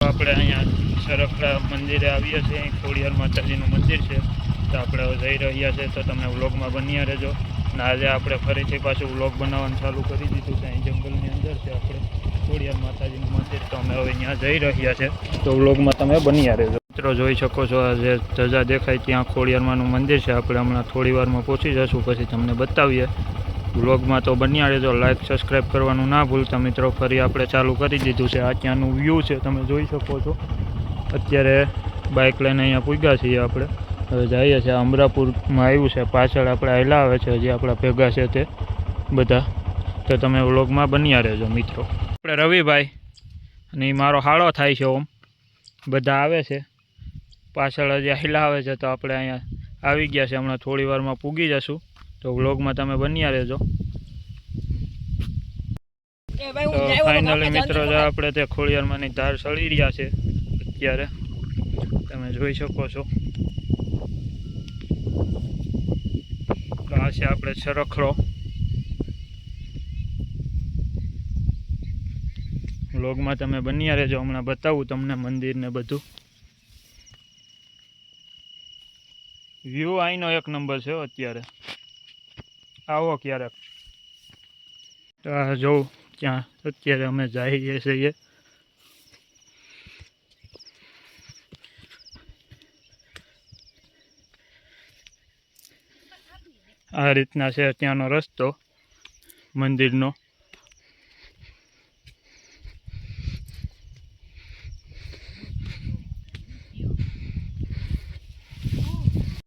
આપણે અહીંયા સરખડા મંદિરે આવ્યા છીએ, અહીં ખોડિયાર માતાજીનું મંદિર છે, તો આપણે હવે જઈ રહ્યા છે, તો તમે વ્લોગમાં બન્યા રહેજો. અને આજે આપણે ફરીથી પાછું વ્લોગ બનાવવાનું ચાલુ કરી દીધું છે. અહીં જંગલની અંદર છે આપણે ખોડિયાર માતાજીનું મંદિર, તો અમે હવે ત્યાં જઈ રહ્યા છે, તો વ્લોગમાં તમે બન્યા રહેજો. મિત્રો જોઈ શકો છો, આ જે ધજા દેખાય ત્યાં ખોડિયારમાંનું મંદિર છે. આપણે હમણાં થોડી વારમાં પહોંચી જશું, પછી તમને બતાવીએ. વ્લોગમાં તો બન્યા રહેજો, લાઈક સબસ્ક્રાઈબ કરવાનું ના ભૂલતા મિત્રો. ફરી આપણે ચાલુ કરી દીધું છે. આ ત્યાંનું વ્યૂ છે, તમે જોઈ શકો છો. અત્યારે બાઇક લઈને અહીંયા પૂગ્યા છીએ આપણે. હવે જઈએ છીએ અમરાપુરમાં આવ્યું છે, પાછળ આપણે આયલા આવે છે, હજી આપણા ભેગા છે તે બધા, તો તમે વ્લોગમાં બન્યા રહેજો મિત્રો. આપણે રવિભાઈ અને મારો હાળો થાય છે, ઓમ બધા આવે છે પાછળ, હજી આયલા આવે છે, તો આપણે અહીંયા આવી ગયા છે. હમણાં થોડી વારમાં પૂગી જશું, તો વ્લોગમાં તમે બન્યા રહેજો. તો ફાઇનલી મિત્રો આપણે તે ખોડિયારમાંની ધાર સળી રહ્યા છે અત્યારે, તમે જોઈ શકો છો. તો આ છે આપણે સરખડો. વ્લોગમાં તમે બન્યા રહેજો, હમણાં બતાવું તમને મંદિર ને બધું. વ્યૂ અહીંનો એક નંબર છે અત્યારે, આવો ક્યારેક. તો આ જોઉં ત્યાં અત્યારે અમે જઈએ છીએ. આ રીતના છે ત્યાંનો રસ્તો મંદિરનો.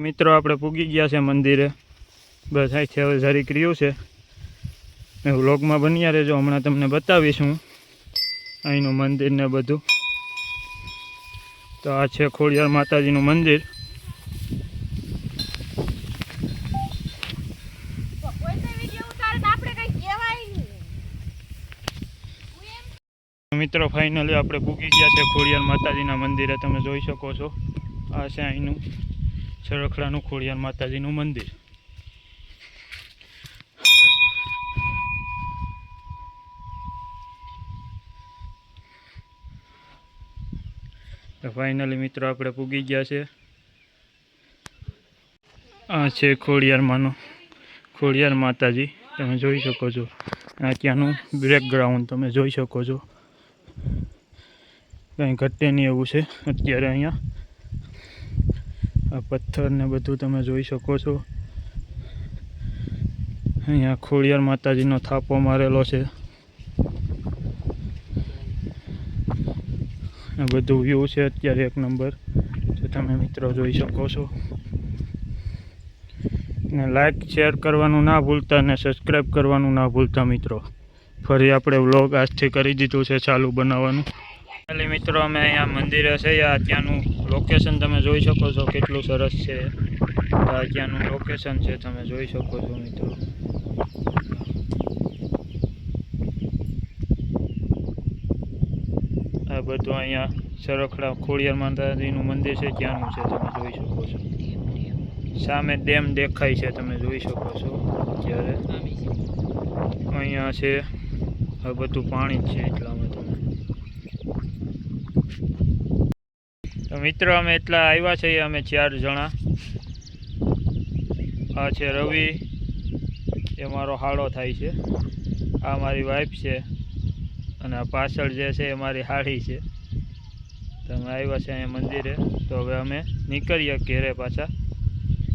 મિત્રો આપણે પૂગી ગયા છે મંદિરે, બસ અહીંથી હવે જરીક રહ્યું છે. વ્લોગમાં બન્યા રહેજો, હમણાં તમને બતાવીશું અહીંનું મંદિર ને બધું. તો આ છે ખોડિયાર માતાજીનું મંદિર. મિત્રો ફાઇનલી આપણે પૂગી ગયા છે ખોડિયાર માતાજીના મંદિરે, તમે જોઈ શકો છો. આ છે અહીંનું સરખડાનું ખોડિયાર માતાજીનું મંદિર. તો ફાઇનલી મિત્રો આપણે પૂગી ગયા છે. આ છે ખોડિયાર માતાજી, તમે જોઈ શકો છો. આ ત્યાંનું બેકગ્રાઉન્ડ તમે જોઈ શકો છો. કંઈ ઘટે નહીં એવું છે અત્યારે અહીંયા. આ પથ્થર ને બધું તમે જોઈ શકો છો. અહીંયા ખોડિયાર માતાજીનો થાપો મારેલો છે. આ બધું વ્યૂ છે અત્યારે એક નંબર, તો તમે મિત્રો જોઈ શકો છો. ને લાઈક શેર કરવાનું ના ભૂલતા, અને સબસ્ક્રાઈબ કરવાનું ના ભૂલતા મિત્રો. ફરી આપણે વ્લોગ આજથી કરી દીધું છે ચાલુ બનાવવાનું. એટલે મિત્રો અમે અહીંયા મંદિરે છે, આ ત્યાંનું લોકેશન તમે જોઈ શકો છો, કેટલું સરસ છે. આ ત્યાંનું લોકેશન છે, તમે જોઈ શકો છો મિત્રો. આ બધું અહીંયા સરખડા ખોડિયાર માતાજીનું મંદિર છે ત્યાંનું છે, તમે જોઈ શકો છો. સામે ડેમ દેખાય છે, તમે જોઈ શકો છો. અત્યારે અહીંયા છે આ બધું પાણી જ છે એટલામાં તમે. તો મિત્રો અમે એટલા આવ્યા છીએ, અમે 4 જણા. આ છે રવિ, એ મારો હાળો થાય છે. આ મારી વાઈફ છે, અને આ પાછળ જે છે એ મારી હાળી છે. તો અમે આવ્યા છે અહીંયા મંદિરે, તો હવે અમે નીકળીએ ઘેરે પાછા.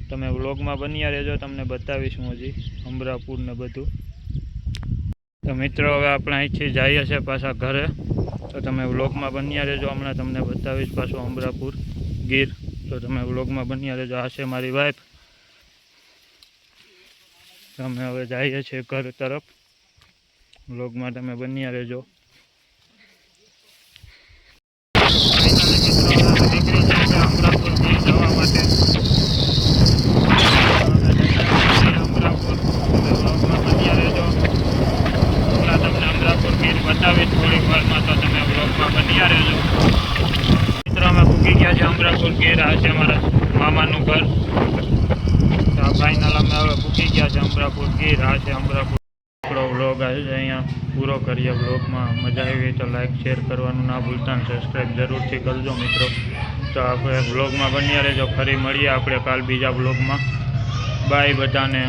તમે વ્લોગમાં બન્યા રહેજો, તમને બતાવીશું હજી અમરાપુર ને બધું. તો મિત્રો હવે આપણે અહીંથી જઈએ છીએ પાછા ઘરે, તો તમે વ્લોગમાં બન્યા રહેજો. હમણાં તમને બતાવીશ પાછું અમરાપુર ગીર, તો તમે વ્લોગમાં બન્યા રહેજો. આ છે મારી વાઈફ. અમે હવે જઈએ છીએ ઘર તરફ, વ્લોગમાં તમે બન્યા રહેજો. બતાવી થોડીક વારમાં, તો તમે વ્લોગમાં બન્યા રહેજો. મિત્રો અમે પૂકી ગયા છે અમરાપુર ગીર. આ છે અમારા મામાનું ઘર. તો ફાઇનલ અમે હવે પૂકી ગયા છે અમરાપુર ગીર. આ છે અમરાપુર આપણો વ્લોગ આજે અહીંયા પૂરો કરીએ. વ્લોગમાં મજા આવી તો લાઈક શેર કરવાનું ના ભૂલતા ને સબસ્ક્રાઈબ જરૂરથી કરજો મિત્રો. તો આપણે વ્લોગમાં બન્યા રહેજો. ફરી મળીએ આપણે કાલ બીજા વ્લોગમાં. બાય બધાને.